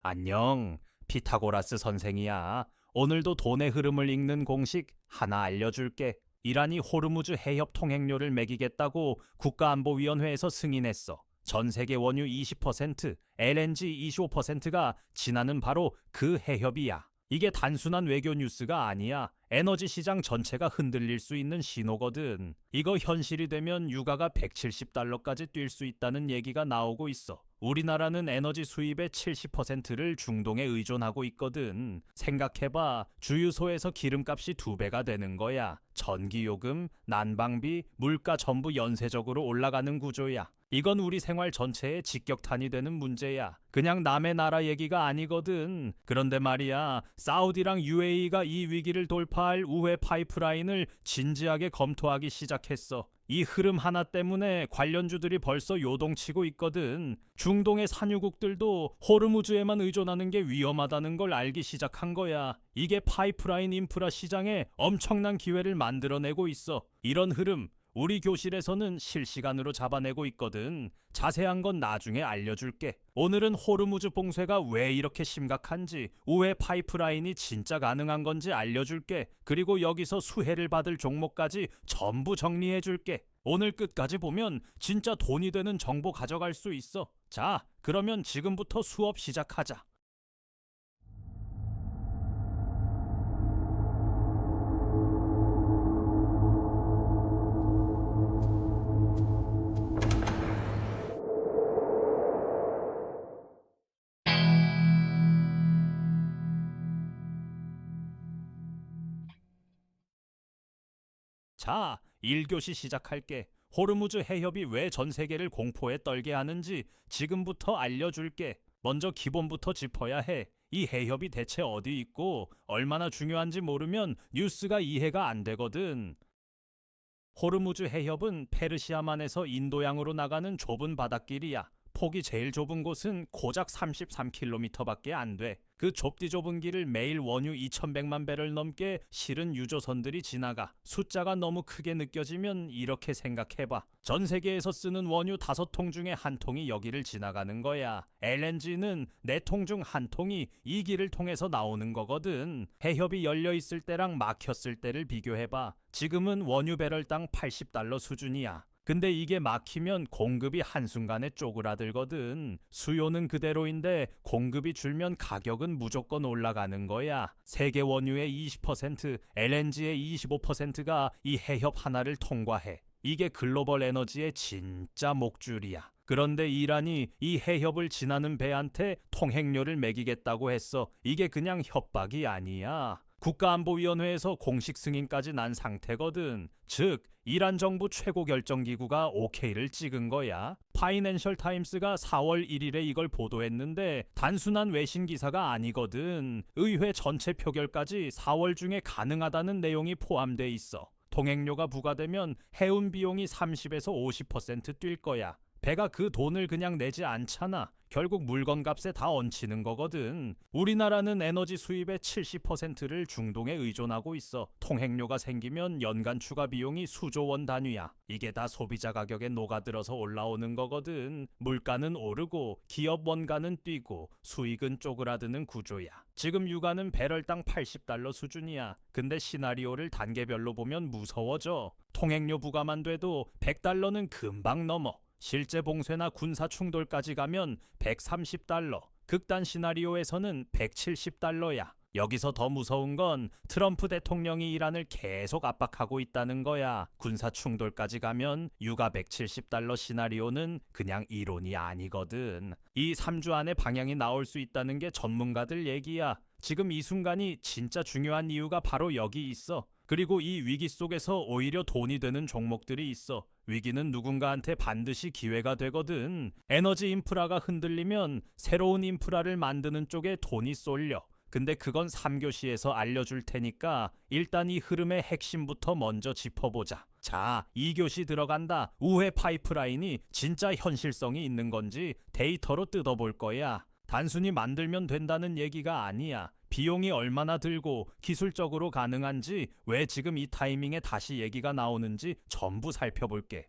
안녕, 피타고라스 선생이야. 오늘도 돈의 흐름을 읽는 공식 하나 알려줄게. 이란이 호르무즈 해협 통행료를 매기겠다고 국가안보위원회에서 승인했어. 전 세계 원유 20%, LNG 25%가 지나는 바로 그 해협이야. 이게 단순한 외교 뉴스가 아니야. 에너지 시장 전체가 흔들릴 수 있는 신호거든. 이거 현실이 되면 유가가 170달러까지 뛸 수 있다는 얘기가 나오고 있어. 우리나라는 에너지 수입의 70%를 중동에 의존하고 있거든. 생각해봐. 주유소에서 기름값이 2배가 되는 거야. 전기요금, 난방비, 물가 전부 연쇄적으로 올라가는 구조야. 이건 우리 생활 전체에 직격탄이 되는 문제야. 그냥 남의 나라 얘기가 아니거든. 그런데 말이야, 사우디랑 UAE가 이 위기를 돌파할 우회 파이프라인을 진지하게 검토하기 시작했어. 이 흐름 하나 때문에 관련주들이 벌써 요동치고 있거든. 중동의 산유국들도 호르무즈에만 의존하는 게 위험하다는 걸 알기 시작한 거야. 이게 파이프라인 인프라 시장에 엄청난 기회를 만들어내고 있어. 이런 흐름 우리 교실에서는 실시간으로 잡아내고 있거든. 자세한 건 나중에 알려줄게. 오늘은 호르무즈 봉쇄가 왜 이렇게 심각한지, 우회 파이프라인이 진짜 가능한 건지 알려줄게. 그리고 여기서 수혜를 받을 종목까지 전부 정리해줄게. 오늘 끝까지 보면 진짜 돈이 되는 정보 가져갈 수 있어. 자, 그러면 지금부터 수업 시작하자. 자, 1교시 시작할게. 호르무즈 해협이 왜 전 세계를 공포에 떨게 하는지 지금부터 알려줄게. 먼저 기본부터 짚어야 해. 이 해협이 대체 어디 있고 얼마나 중요한지 모르면 뉴스가 이해가 안 되거든. 호르무즈 해협은 페르시아만에서 인도양으로 나가는 좁은 바닷길이야. 폭이 제일 좁은 곳은 고작 33km밖에 안 돼. 그 좁디 좁은 길을 매일 원유 2100만 배럴 넘게 실은 유조선들이 지나가. 숫자가 너무 크게 느껴지면 이렇게 생각해봐. 전 세계에서 쓰는 원유 5통 중에 한 통이 여기를 지나가는 거야. LNG는 4통 중 한 통이 이 길을 통해서 나오는 거거든. 해협이 열려 있을 때랑 막혔을 때를 비교해봐. 지금은 원유 배럴당 80달러 수준이야. 근데 이게 막히면 공급이 한순간에 쪼그라들거든. 수요는 그대로인데 공급이 줄면 가격은 무조건 올라가는 거야. 세계 원유의 20%, LNG의 25%가 이 해협 하나를 통과해. 이게 글로벌 에너지의 진짜 목줄이야. 그런데 이란이 이 해협을 지나는 배한테 통행료를 매기겠다고 했어. 이게 그냥 협박이 아니야. 국가안보위원회에서 공식 승인까지 난 상태거든. 즉, 이란 정부 최고 결정기구가 오케이를 찍은 거야. 파이낸셜 타임스가 4월 1일에 이걸 보도했는데 단순한 외신 기사가 아니거든. 의회 전체 표결까지 4월 중에 가능하다는 내용이 포함돼 있어. 통행료가 부과되면 해운 비용이 30에서 50%뛸 거야. 배가 그 돈을 그냥 내지 않잖아. 결국 물건 값에 다 얹히는 거거든. 우리나라는 에너지 수입의 70%를 중동에 의존하고 있어. 통행료가 생기면 연간 추가 비용이 수조 원 단위야. 이게 다 소비자 가격에 녹아들어서 올라오는 거거든. 물가는 오르고 기업 원가는 뛰고 수익은 쪼그라드는 구조야. 지금 유가는 배럴당 80달러 수준이야. 근데 시나리오를 단계별로 보면 무서워져. 통행료 부과만 돼도 100달러는 금방 넘어. 실제 봉쇄나 군사 충돌까지 가면 130달러, 극단 시나리오에서는 170달러야. 여기서 더 무서운 건 트럼프 대통령이 이란을 계속 압박하고 있다는 거야. 군사 충돌까지 가면 유가 170달러 시나리오는 그냥 이론이 아니거든. 이 3주 안에 방향이 나올 수 있다는 게 전문가들 얘기야. 지금 이 순간이 진짜 중요한 이유가 바로 여기 있어. 그리고 이 위기 속에서 오히려 돈이 되는 종목들이 있어. 위기는 누군가한테 반드시 기회가 되거든. 에너지 인프라가 흔들리면 새로운 인프라를 만드는 쪽에 돈이 쏠려. 근데 그건 3교시에서 알려줄 테니까 일단 이 흐름의 핵심부터 먼저 짚어보자. 자, 2교시 들어간다. 우회 파이프라인이 진짜 현실성이 있는 건지 데이터로 뜯어볼 거야. 단순히 만들면 된다는 얘기가 아니야. 비용이 얼마나 들고 기술적으로 가능한지, 왜 지금 이 타이밍에 다시 얘기가 나오는지 전부 살펴볼게.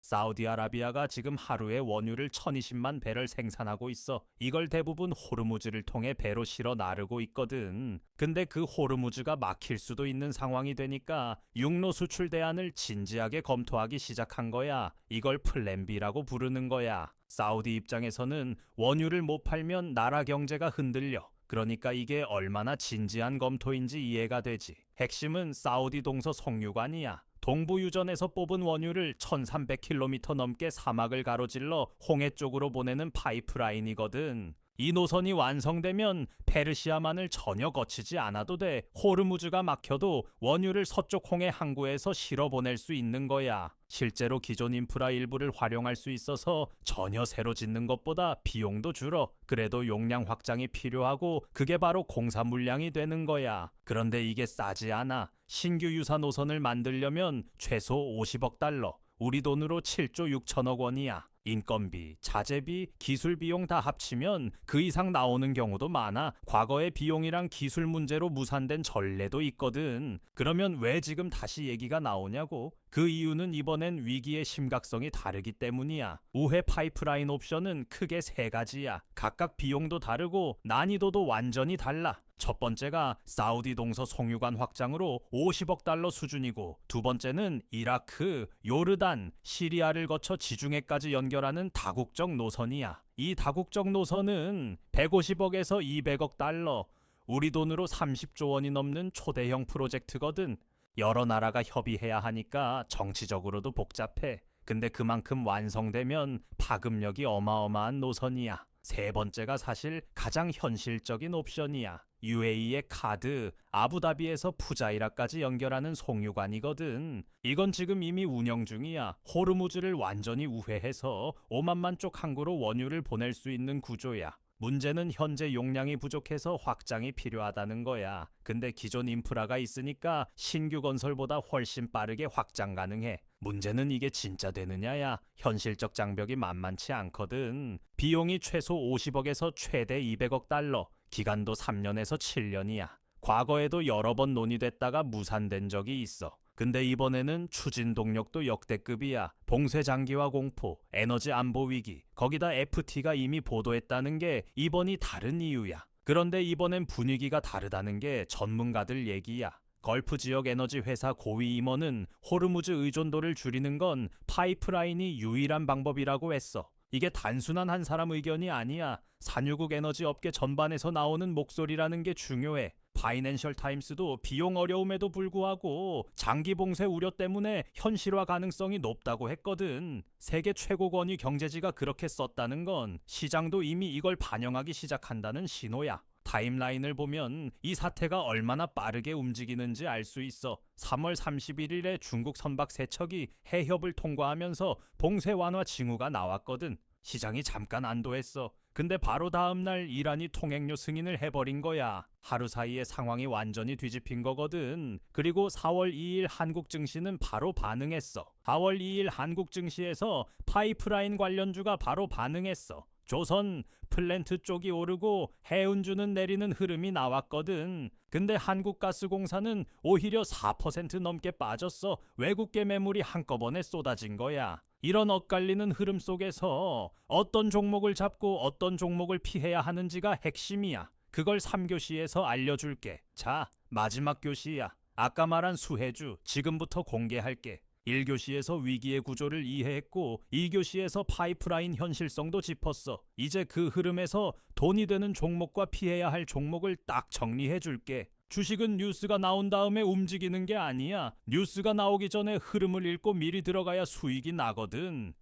사우디아라비아가 지금 하루에 원유를 1020만 배럴 생산하고 있어. 이걸 대부분 호르무즈를 통해 배로 실어 나르고 있거든. 근데 그 호르무즈가 막힐 수도 있는 상황이 되니까 육로 수출 대안을 진지하게 검토하기 시작한 거야. 이걸 플랜 B라고 부르는 거야. 사우디 입장에서는 원유를 못 팔면 나라 경제가 흔들려. 그러니까 이게 얼마나 진지한 검토인지 이해가 되지. 핵심은 사우디 동서 송유관이야. 동부 유전에서 뽑은 원유를 1300km 넘게 사막을 가로질러 홍해 쪽으로 보내는 파이프라인이거든. 이 노선이 완성되면 페르시아만을 전혀 거치지 않아도 돼. 호르무즈가 막혀도 원유를 서쪽 홍해 항구에서 실어 보낼 수 있는 거야. 실제로 기존 인프라 일부를 활용할 수 있어서 전혀 새로 짓는 것보다 비용도 줄어. 그래도 용량 확장이 필요하고 그게 바로 공사 물량이 되는 거야. 그런데 이게 싸지 않아. 신규 유사 노선을 만들려면 최소 50억 달러, 우리 돈으로 7조 6천억 원이야. 인건비, 자재비, 기술 비용 다 합치면 그 이상 나오는 경우도 많아. 과거의 비용이랑 기술 문제로 무산된 전례도 있거든. 그러면 왜 지금 다시 얘기가 나오냐고? 그 이유는 이번엔 위기의 심각성이 다르기 때문이야. 우회 파이프라인 옵션은 크게 세 가지야. 각각 비용도 다르고 난이도도 완전히 달라. 첫 번째가 사우디 동서 송유관 확장으로 50억 달러 수준이고, 두 번째는 이라크, 요르단, 시리아를 거쳐 지중해까지 연결하는 다국적 노선이야. 이 다국적 노선은 150억에서 200억 달러, 우리 돈으로 30조 원이 넘는 초대형 프로젝트거든. 여러 나라가 협의해야 하니까 정치적으로도 복잡해. 근데 그만큼 완성되면 파급력이 어마어마한 노선이야. 세 번째가 사실 가장 현실적인 옵션이야. UAE의 카드, 아부다비에서 푸자이라까지 연결하는 송유관이거든. 이건 지금 이미 운영 중이야. 호르무즈를 완전히 우회해서 오만만 쪽 항구로 원유를 보낼 수 있는 구조야. 문제는 현재 용량이 부족해서 확장이 필요하다는 거야. 근데 기존 인프라가 있으니까 신규 건설보다 훨씬 빠르게 확장 가능해. 문제는 이게 진짜 되느냐야. 현실적 장벽이 만만치 않거든. 비용이 최소 50억에서 최대 200억 달러, 기간도 3년에서 7년이야. 과거에도 여러 번 논의됐다가 무산된 적이 있어. 근데 이번에는 추진 동력도 역대급이야. 봉쇄 장기화 공포, 에너지 안보 위기, 거기다 FT가 이미 보도했다는 게 이번이 다른 이유야. 그런데 이번엔 분위기가 다르다는 게 전문가들 얘기야. 걸프 지역 에너지 회사 고위 임원은 호르무즈 의존도를 줄이는 건 파이프라인이 유일한 방법이라고 했어. 이게 단순한 한 사람 의견이 아니야. 산유국 에너지 업계 전반에서 나오는 목소리라는 게 중요해. 파이낸셜 타임스도 비용 어려움에도 불구하고 장기 봉쇄 우려 때문에 현실화 가능성이 높다고 했거든. 세계 최고 권위 경제지가 그렇게 썼다는 건 시장도 이미 이걸 반영하기 시작한다는 신호야. 타임라인을 보면 이 사태가 얼마나 빠르게 움직이는지 알 수 있어. 3월 31일에 중국 선박 세척이 해협을 통과하면서 봉쇄 완화 징후가 나왔거든. 시장이 잠깐 안도했어. 근데 바로 다음날 이란이 통행료 승인을 해버린 거야. 하루 사이에 상황이 완전히 뒤집힌 거거든. 그리고 4월 2일 한국 증시는 바로 반응했어. 4월 2일 한국 증시에서 파이프라인 관련주가 바로 반응했어. 조선, 플랜트 쪽이 오르고 해운주는 내리는 흐름이 나왔거든. 근데 한국가스공사는 오히려 4% 넘게 빠졌어. 외국계 매물이 한꺼번에 쏟아진 거야. 이런 엇갈리는 흐름 속에서 어떤 종목을 잡고 어떤 종목을 피해야 하는지가 핵심이야. 그걸 3교시에서 알려줄게. 자, 마지막 교시야. 아까 말한 수혜주 지금부터 공개할게. 1교시에서 위기의 구조를 이해했고 2교시에서 파이프라인 현실성도 짚었어. 이제 그 흐름에서 돈이 되는 종목과 피해야 할 종목을 딱 정리해 줄게. 주식은 뉴스가 나온 다음에 움직이는 게 아니야. 뉴스가 나오기 전에 흐름을 읽고 미리 들어가야 수익이 나거든.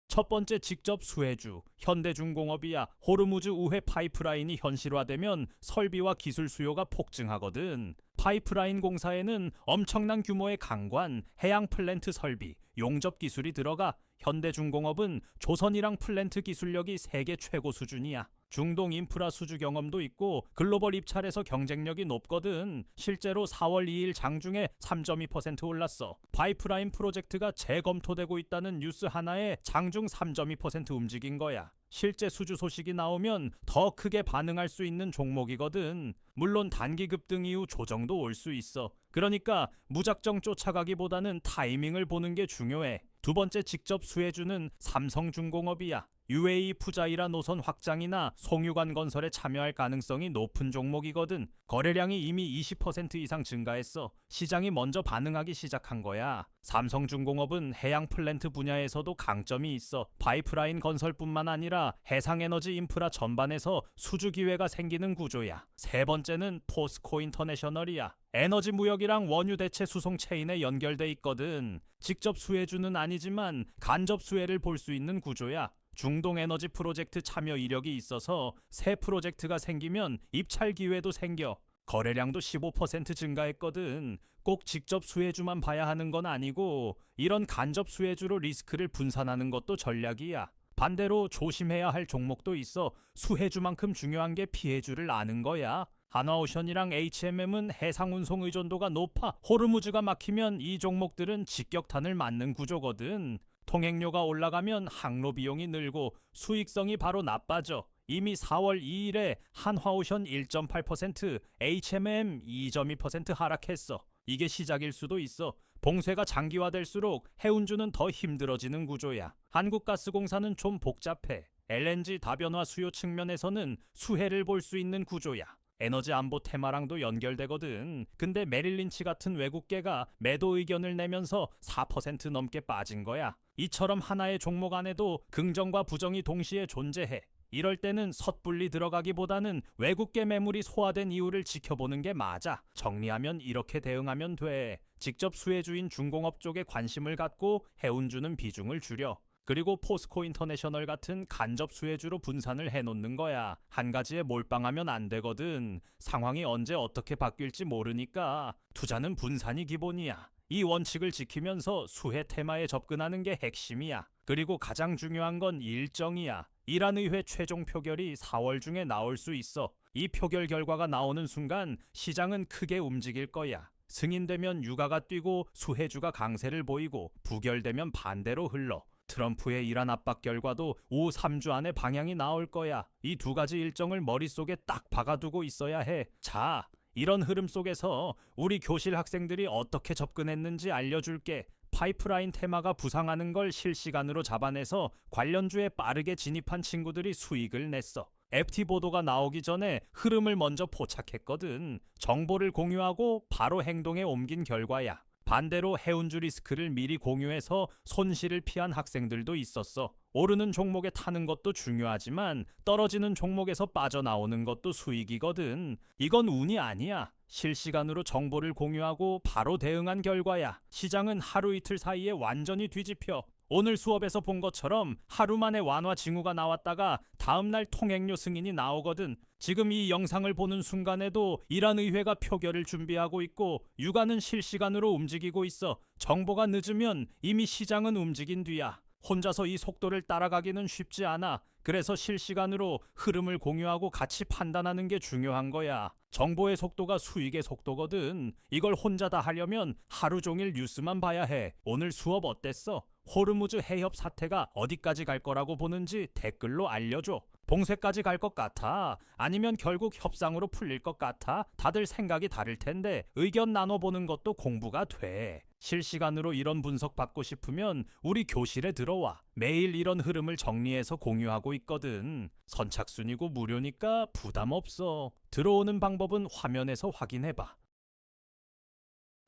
첫 번째 직접 수혜주, 현대중공업이야. 호르무즈 우회 파이프라인이 현실화되면 설비와 기술 수요가 폭증하거든. 파이프라인 공사에는 엄청난 규모의 강관, 해양 플랜트 설비, 용접 기술이 들어가. 현대중공업은 조선이랑 플랜트 기술력이 세계 최고 수준이야. 중동 인프라 수주 경험도 있고 글로벌 입찰에서 경쟁력이 높거든. 실제로 4월 2일 장중에 3.2% 올랐어. 파이프라인 프로젝트가 재검토되고 있다는 뉴스 하나에 장중 3.2% 움직인 거야. 실제 수주 소식이 나오면 더 크게 반응할 수 있는 종목이거든. 물론 단기 급등 이후 조정도 올 수 있어. 그러니까 무작정 쫓아가기보다는 타이밍을 보는 게 중요해. 두 번째 직접 수혜주는 삼성중공업이야. UAE 푸자이라 노선 확장이나 송유관 건설에 참여할 가능성이 높은 종목이거든. 거래량이 이미 20% 이상 증가했어. 시장이 먼저 반응하기 시작한 거야. 삼성중공업은 해양 플랜트 분야에서도 강점이 있어. 파이프라인 건설뿐만 아니라 해상에너지 인프라 전반에서 수주 기회가 생기는 구조야. 세 번째는 포스코 인터내셔널이야. 에너지 무역이랑 원유 대체 수송 체인에 연결돼 있거든. 직접 수혜주는 아니지만 간접 수혜를 볼 수 있는 구조야. 중동 에너지 프로젝트 참여 이력이 있어서 새 프로젝트가 생기면 입찰 기회도 생겨. 거래량도 15% 증가했거든. 꼭 직접 수혜주만 봐야 하는 건 아니고 이런 간접 수혜주로 리스크를 분산하는 것도 전략이야. 반대로 조심해야 할 종목도 있어. 수혜주만큼 중요한 게 피해주를 아는 거야. 한화오션이랑 HMM은 해상 운송 의존도가 높아. 호르무즈가 막히면 이 종목들은 직격탄을 맞는 구조거든. 통행료가 올라가면 항로 비용이 늘고 수익성이 바로 나빠져. 이미 4월 2일에 한화오션 1.8%, HMM 2.2% 하락했어. 이게 시작일 수도 있어. 봉쇄가 장기화될수록 해운주는 더 힘들어지는 구조야. 한국가스공사는 좀 복잡해. LNG 다변화 수요 측면에서는 수혜를 볼 수 있는 구조야. 에너지 안보 테마랑도 연결되거든. 근데 메릴린치 같은 외국계가 매도 의견을 내면서 4% 넘게 빠진 거야. 이처럼 하나의 종목 안에도 긍정과 부정이 동시에 존재해. 이럴 때는 섣불리 들어가기보다는 외국계 매물이 소화된 이유를 지켜보는 게 맞아. 정리하면 이렇게 대응하면 돼. 직접 수혜주인 중공업 쪽에 관심을 갖고 해운주는 비중을 줄여. 그리고 포스코 인터내셔널 같은 간접 수혜주로 분산을 해놓는 거야. 한 가지에 몰빵하면 안 되거든. 상황이 언제 어떻게 바뀔지 모르니까 투자는 분산이 기본이야. 이 원칙을 지키면서 수혜 테마에 접근하는 게 핵심이야. 그리고 가장 중요한 건 일정이야. 이란의회 최종 표결이 4월 중에 나올 수 있어. 이 표결 결과가 나오는 순간 시장은 크게 움직일 거야. 승인되면 유가가 뛰고 수혜주가 강세를 보이고 부결되면 반대로 흘러. 트럼프의 이란 압박 결과도 오후 3주 안에 방향이 나올 거야. 이 두 가지 일정을 머릿속에 딱 박아두고 있어야 해. 자, 이런 흐름 속에서 우리 교실 학생들이 어떻게 접근했는지 알려줄게. 파이프라인 테마가 부상하는 걸 실시간으로 잡아내서 관련주에 빠르게 진입한 친구들이 수익을 냈어. FT 보도가 나오기 전에 흐름을 먼저 포착했거든. 정보를 공유하고 바로 행동에 옮긴 결과야. 반대로 해운주 리스크를 미리 공유해서 손실을 피한 학생들도 있었어. 오르는 종목에 타는 것도 중요하지만 떨어지는 종목에서 빠져나오는 것도 수익이거든. 이건 운이 아니야. 실시간으로 정보를 공유하고 바로 대응한 결과야. 시장은 하루 이틀 사이에 완전히 뒤집혀. 오늘 수업에서 본 것처럼 하루 만에 완화 징후가 나왔다가 다음날 통행료 승인이 나오거든. 지금 이 영상을 보는 순간에도 이란 의회가 표결을 준비하고 있고 유가는 실시간으로 움직이고 있어. 정보가 늦으면 이미 시장은 움직인 뒤야. 혼자서 이 속도를 따라가기는 쉽지 않아. 그래서 실시간으로 흐름을 공유하고 같이 판단하는 게 중요한 거야. 정보의 속도가 수익의 속도거든. 이걸 혼자 다 하려면 하루 종일 뉴스만 봐야 해. 오늘 수업 어땠어? 호르무즈 해협 사태가 어디까지 갈 거라고 보는지 댓글로 알려줘. 봉쇄까지 갈 것 같아? 아니면 결국 협상으로 풀릴 것 같아? 다들 생각이 다를 텐데 의견 나눠보는 것도 공부가 돼. 실시간으로 이런 분석 받고 싶으면 우리 교실에 들어와. 매일 이런 흐름을 정리해서 공유하고 있거든. 선착순이고 무료니까 부담 없어. 들어오는 방법은 화면에서 확인해봐.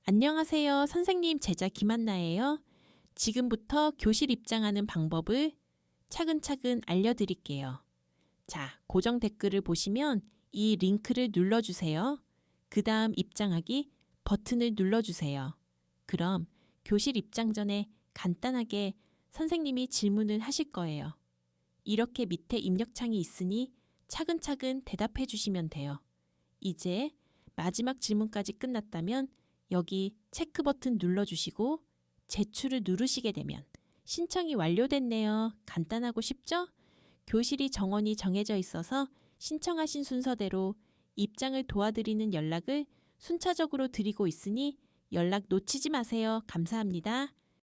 안녕하세요. 선생님 제자 김한나예요. 지금부터 교실 입장하는 방법을 차근차근 알려드릴게요. 자, 고정 댓글을 보시면 이 링크를 눌러주세요. 그 다음 입장하기 버튼을 눌러주세요. 그럼 교실 입장 전에 간단하게 선생님이 질문을 하실 거예요. 이렇게 밑에 입력창이 있으니 차근차근 대답해 주시면 돼요. 이제 마지막 질문까지 끝났다면 여기 체크 버튼 눌러주시고 제출을 누르시게 되면 신청이 완료됐네요. 간단하고 쉽죠? 교실이 정원이 정해져 있어서 신청하신 순서대로 입장을 도와드리는 연락을 순차적으로 드리고 있으니 연락 놓치지 마세요. 감사합니다.